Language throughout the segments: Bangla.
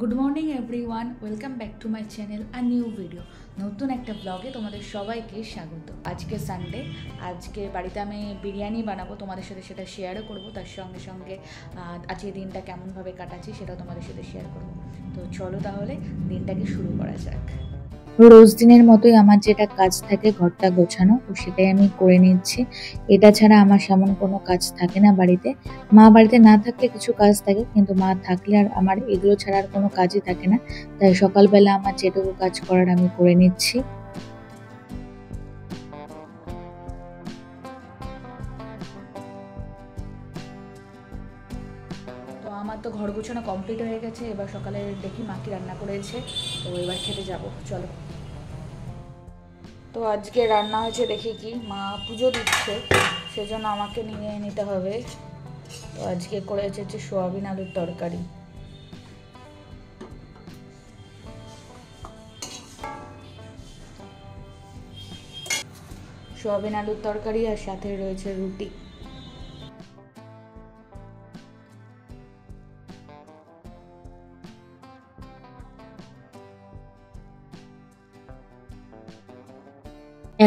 Good morning everyone, welcome back to my channel আর নিউ ভিডিও। নতুন একটা ব্লগে তোমাদের সবাইকে স্বাগত। আজকে সানডে, আজকে বাড়িতে আমি বিরিয়ানি বানাবো, তোমাদের সাথে সেটা শেয়ারও করবো। তার সঙ্গে সঙ্গে আজকে দিনটা কেমনভাবে কাটাচ্ছি সেটাও তোমাদের সাথে শেয়ার করবো। তো চলো তাহলে দিনটাকে শুরু করা যাক। রোজ দিনের মতোই আমার যেটা কাজ থাকে ঘরটা গোছানো, তো সেটাই আমি করে নিচ্ছি। এটা ছাড়া আমার সেমন কোনো কাজ থাকে না বাড়িতে। মা বাড়িতে না থাকলে কিছু কাজ থাকে, কিন্তু মা থাকলে আর আমার এগুলো ছাড়া আর কোনো কাজই থাকে না। তাই সকালবেলা আমার যেটুকু কাজ করার আমি করে নিচ্ছি। তো আমার তো ঘর গোছানো কমপ্লিট হয়ে গেছে। এবার সকালে দেখি মা কি রান্না করেছে, তো এবার খেতে যাব, চলো। তো আজকে রান্না হয়েছে, দেখি কি, মা পুজো দিচ্ছে সেজন্য আমাকে নিয়ে নিতে হবে। তো আজকে করেছে হচ্ছে সোয়াবিন আলুর তরকারি। সোয়াবিন আলুর তরকারি আর সাথে রয়েছে রুটি।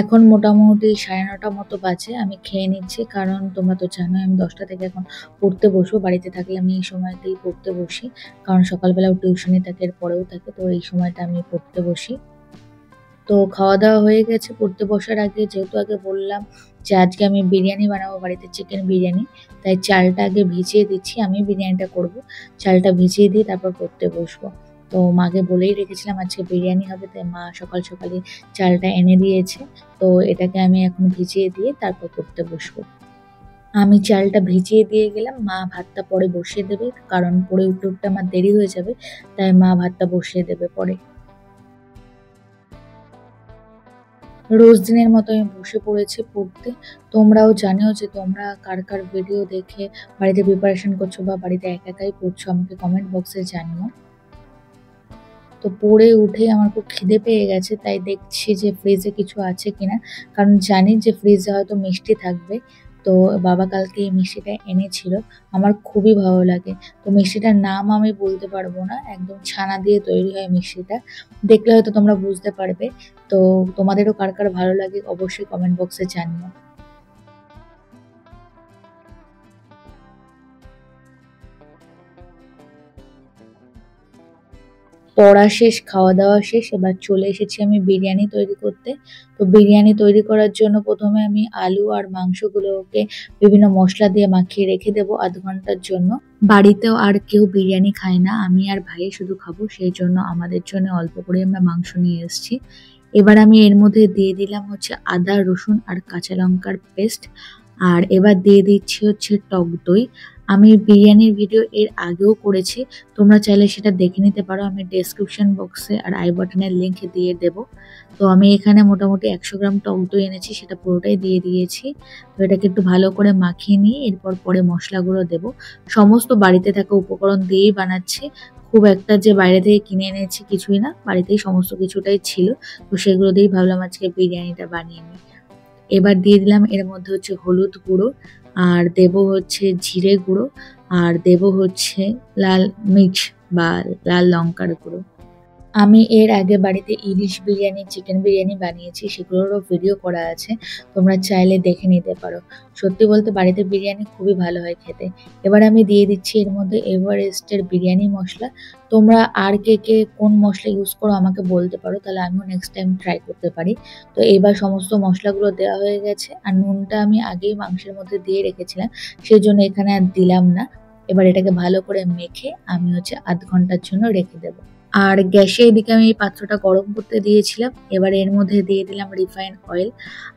এখন মোটামুটি 9:30 মতো বাজে। আমি খেয়ে নিচ্ছি, কারণ তোমরা তো জানোই আমি 10টা থেকে এখন পড়তে বসবো। বাড়িতে থাকলে আমি এই সময়তেই পড়তে বসি, কারণ সকালবেলাও টিউশনি থাকে, এর পরেও থাকে, তো এই সময়টা আমি পড়তে বসি। তো খাওয়া দাওয়া হয়ে গেছে। পড়তে বসার আগে, যেহেতু আগে বললাম যে আজকে আমি বিরিয়ানি বানাবো বাড়িতে, চিকেন বিরিয়ানি, তাই চালটা আগে ভিজিয়ে দিচ্ছি। আমি বিরিয়ানিটা করব, চালটা ভিজিয়ে দিয়ে তারপর পড়তে বসবো। তো মাকে বলেই রেখেছিলাম আজকে বিরিয়ানি হবে, তাই মা সকাল সকালে চালটা এনে দিয়েছে। তো এটাকে আমি এখন ভিজিয়ে দিয়ে তারপর পড়তে বসবো। আমি চালটা ভিজিয়ে দিয়ে গেলাম, মা ভাতটা পরে বসিয়ে দেবে, কারণ পরে উঠতে উঠতে আমার দেরি হয়ে যাবে, তাই মা ভাতটা বসিয়ে দেবে পরে। রোজ দিনের মতো আমি বসে পড়েছি পড়তে। তোমরাও জানিও যে তোমরা কার কার ভিডিও দেখে বাড়িতে প্রিপারেশন করছো বা বাড়িতে একা একাই পড়ছো, আমাকে কমেন্ট বক্সে জানিও। তো পড়ে উঠে আমার খুব খিদে পেয়ে গেছে, তাই দেখছি যে ফ্রিজে কিছু আছে কিনা, কারণ জানি যে ফ্রিজে হয়তো মিষ্টি থাকবে। তো বাবা কালকে এই মিষ্টিটা এনেছিল, আমার খুবই ভালো লাগে। তো মিষ্টিটার নাম আমি বলতে পারবো না, একদম ছানা দিয়ে তৈরি হয় মিষ্টিটা, দেখলে হয়তো তোমরা বুঝতে পারবে। তো তোমাদেরও কার কার ভালো লাগে অবশ্যই কমেন্ট বক্সে জানিও। পড়া শেষ, খাওয়া দাওয়া শেষ, এবার চলে এসেছি আমি বিরিয়ানি তৈরি করতে। তো বিরিয়ানি তৈরি করার জন্য প্রথমে আমি আলু আর মাংসগুলোকে বিভিন্ন মশলা দিয়ে মাখিয়ে রেখে দেবো আধ ঘন্টার জন্য। বাড়িতেও আর কেউ বিরিয়ানি খায় না, আমি আর ভাই শুধু খাবো, সেই জন্য আমাদের জন্য অল্প করে আমরা মাংস নিয়ে এসেছি। এবার আমি এর মধ্যে দিয়ে দিলাম হচ্ছে আদা, রসুন আর কাঁচা লঙ্কার পেস্ট। আর এবার দিয়ে দিচ্ছি হচ্ছে টক দই। আমি বিরিয়ানির ভিডিও এর আগেও করেছি, তোমরা চাইলে সেটা দেখে নিতে পারো, আমি ডেসক্রিপশন বক্সে আর আই বাটনের লিংক দিয়ে দেবো। তো আমি এখানে মোটামুটি 100 গ্রাম টক দই এনেছি, সেটা পুরোটাই দিয়ে দিয়েছি। তো এটাকে একটু ভালো করে মাখিয়ে নিয়ে এরপর পরে মশলাগুলো দেবো। সমস্ত বাড়িতে থাকা উপকরণ দিয়েই বানাচ্ছি, খুব একটা যে বাইরে থেকে কিনে এনেছি কিছুই না, বাড়িতেই সমস্ত কিছুটাই ছিল। তো সেগুলো দিয়েই ভাবলাম আজকে বিরিয়ানিটা বানিয়ে নিই। এবার দিয়ে দিলাম এর মধ্যে হচ্ছে হলুদ গুঁড়ো, আর দেবো হচ্ছে জিরে গুঁড়ো, আর দেবো হচ্ছে লাল মির্চ বা লাল লঙ্কার গুঁড়ো। আমি এর আগে বাড়িতে ইলিশ বিরিয়ানি, চিকেন বিরিয়ানি বানিয়েছি, সেগুলোরও ভিডিও করা আছে, তোমরা চাইলে দেখে নিতে পারো। সত্যি বলতে বাড়িতে বিরিয়ানি খুবই ভালো হয় খেতে। এবার আমি দিয়ে দিচ্ছি এর মধ্যে এভারেস্টের বিরিয়ানি মশলা। তোমরা আর কে কে কোন মশলা ইউজ করো আমাকে বলতে পারো, তাহলে আমিও নেক্সট টাইম ট্রাই করতে পারি। তো এবার সমস্ত মশলাগুলো দেওয়া হয়ে গেছে, আর নুনটা আমি আগেই মাংসের মধ্যে দিয়ে রেখেছিলাম, সেই জন্য এখানে আর দিলাম না। এবার এটাকে ভালো করে মেখে আমি হচ্ছে আধ ঘন্টার জন্য রেখে দেবো। আর গ্যাসে এদিকে আমি এই পাত্রটা গরম করতে দিয়েছিলাম। এবার এর মধ্যে দিয়ে দিলাম রিফাইন অয়েল।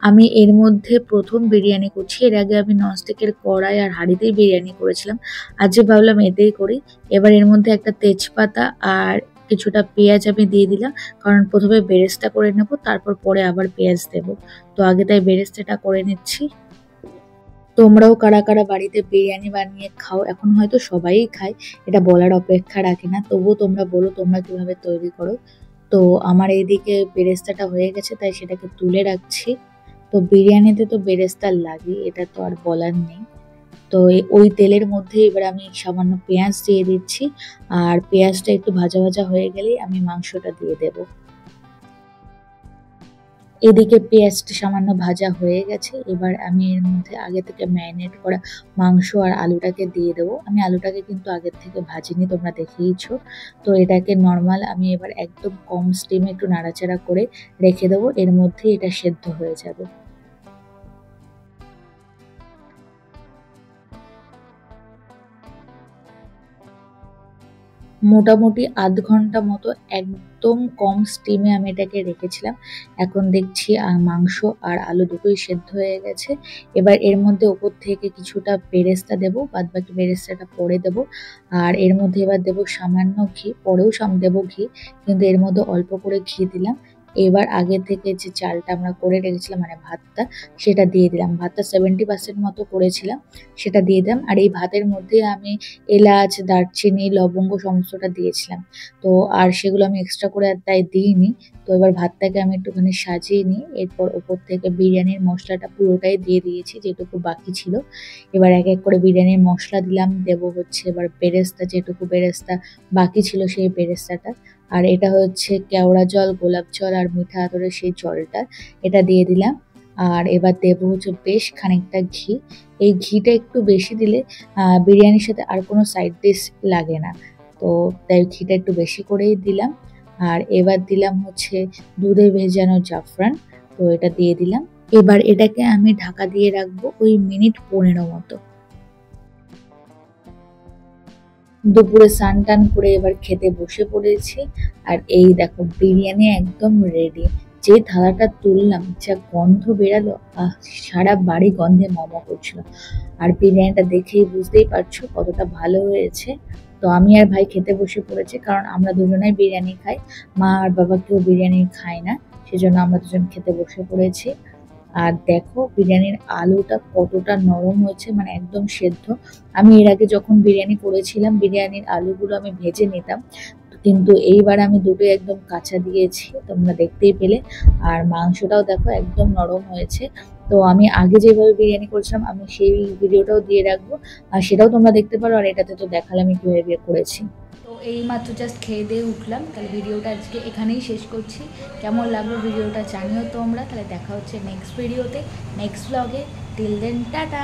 আমি এর মধ্যে প্রথম বিরিয়ানি করছি, এর আগে আমি ননস্টিকের কড়াই আর হাঁড়িতেই বিরিয়ানি করেছিলাম, আজকে ভাবলাম এতেই করি। এবার এর মধ্যে একটা তেজপাতা আর কিছুটা পেঁয়াজ আমি দিয়ে দিলাম, কারণ প্রথমে বেরেস্তা করে নেব, তারপর পরে আবার পেঁয়াজ দেব। তো আগে তাই বেরেস্তাটা করে নিচ্ছি। তোমরাও কারা কারা বাড়িতে বিরিয়ানি বানিয়ে খাও, এখন হয়তো সবাই খায়, এটা বলার অপেক্ষা রাখে না, তবুও তোমরা বলো তোমরা কিভাবে তৈরি করো। তো আমার এইদিকে বেরেস্তাটা হয়ে গেছে, তাই সেটাকে তুলে রাখছি। তো বিরিয়ানিতে তো বেরেস্তা লাগে, এটা তো আর বলার নেই। তো ওই তেলের মধ্যে এবার আমি সামান্য পেঁয়াজ দিয়ে দিচ্ছি, আর পেঁয়াজটা একটু ভাজা ভাজা হয়ে গেলেই আমি মাংসটা দিয়ে দেবো। এদিকে পেঁয়াজটা সামান্য ভাজা হয়ে গেছে, এবার আমি এর মধ্যে আগে থেকে ম্যারিনেট করা মাংস আর আলুটাকে দিয়ে দেবো। আমি আলুটাকে কিন্তু আগের থেকে ভাজিনি, তোমরা দেখেইছো। তো এটাকে নর্মাল আমি এবার একদম কম স্টিমে একটু নাড়াচাড়া করে রেখে দেবো, এর মধ্যেই এটা সেদ্ধ হয়ে যাবে। মোটামুটি আধ ঘন্টা মতো একদম কম স্টিমে আমি এটাকে রেখেছিলাম। এখন দেখছি মাংস আর আলু দুটোই সেদ্ধ হয়ে গেছে। এবার এর মধ্যে ওপর থেকে কিছুটা বেরেস্তা দেবো, বাদবাকি বেরেস্তাটা পরে দেবো। আর এর মধ্যে এবার দেবো সামান্য ঘি, পরেও দেবো ঘি, কিন্তু এর মধ্যে অল্প করে ঘি দিলাম। এবার আগে থেকে যে চালটা আমরা করে রেখেছিলাম মানে ভাতটা, সেটা দিয়ে দিলাম। ভাতটা 70% মতো করেছিলাম, সেটা দিয়ে দিলাম। আর এই ভাতের মধ্যে আমি এলাচ, দারচিনি, লবঙ্গ সমস্তটা দিয়েছিলাম। তো আর সেগুলো আমি এক্সট্রা করে আর তাই দিইনি। তো এবার ভাতটাকে আমি একটুখানি সাজিয়ে নিই, এরপর ওপর থেকে বিরিয়ানির মশলাটা পুরোটাই দিয়ে দিয়েছি যেটুকু বাকি ছিল। এবার এক এক করে বিরিয়ানির মশলা দিলাম, দেবো হচ্ছে এবার বেরেস্তা, যেটুকু বেরেস্তা বাকি ছিল সেই বেরেস্তাটা। আর এটা হচ্ছে কেওড়া জল, গোলাপ জল আর মিঠা আতরের সেই জলটা, এটা দিয়ে দিলাম। আর এবার দেবো হচ্ছে বেশ খানিকটা ঘি। এই ঘিটা একটু বেশি দিলে বিরিয়ানির সাথে আর কোনো সাইড ডিশ লাগে না, তো তাই ঘিটা একটু বেশি করেই দিলাম। আর এবার দিলাম হচ্ছে দুধে ভেজানো জাফরান, তো এটা দিয়ে দিলাম। এবার এটাকে আমি ঢাকা দিয়ে রাখবো ওই মিনিট 15 মতো। দুপুরে স্নান টান করে এবার খেতে বসে পড়েছি। আর এই দেখো বিরিয়ানি একদম রেডি। যে থালাটা তুললাম, যা গন্ধ বেরালো, সারা বাড়ি গন্ধে মম করছিল। আর বিরিয়ানিটা দেখেই বুঝতেই পারছো কতটা ভালো হয়েছে। তো আমি আর ভাই খেতে বসে পড়েছি, কারণ আমরা দুজনেই বিরিয়ানি খাই। মা আর বাবা কেউ বিরিয়ানি খায় না, সেজন্য আমরা দুজন খেতে বসে পড়েছি। আর দেখো বিরিয়ানির আলুটা কতটা নরম হয়েছে, মানে একদম সেদ্ধ। আমি এর আগে যখন বিরিয়ানি করেছিলাম, বিরিয়ানির আলুগুলো আমি ভেজে নিতাম, কিন্তু এইবার আমি দুটোই একদম কাঁচা দিয়েছি, তোমরা দেখতেই পেলে। আর মাংসটাও দেখো একদম নরম হয়েছে। তো আমি আগে যেভাবে বিরিয়ানি করেছিলাম, আমি সেই ভিডিওটাও দিয়ে রাখবো, আর সেটাও তোমরা দেখতে পারো। আর এটাতে তো দেখালাম আমি কিভাবে করেছি। তো এই মাত্র জাস্ট খেয়ে দিয়ে উঠলাম, তাহলে ভিডিওটা আজকে এখানেই শেষ করছি। কেমন লাগলো ভিডিওটা জানিও তোমরা। তাহলে দেখা হচ্ছে নেক্সট ভিডিওতে, নেক্সট ব্লগে। Till then tata.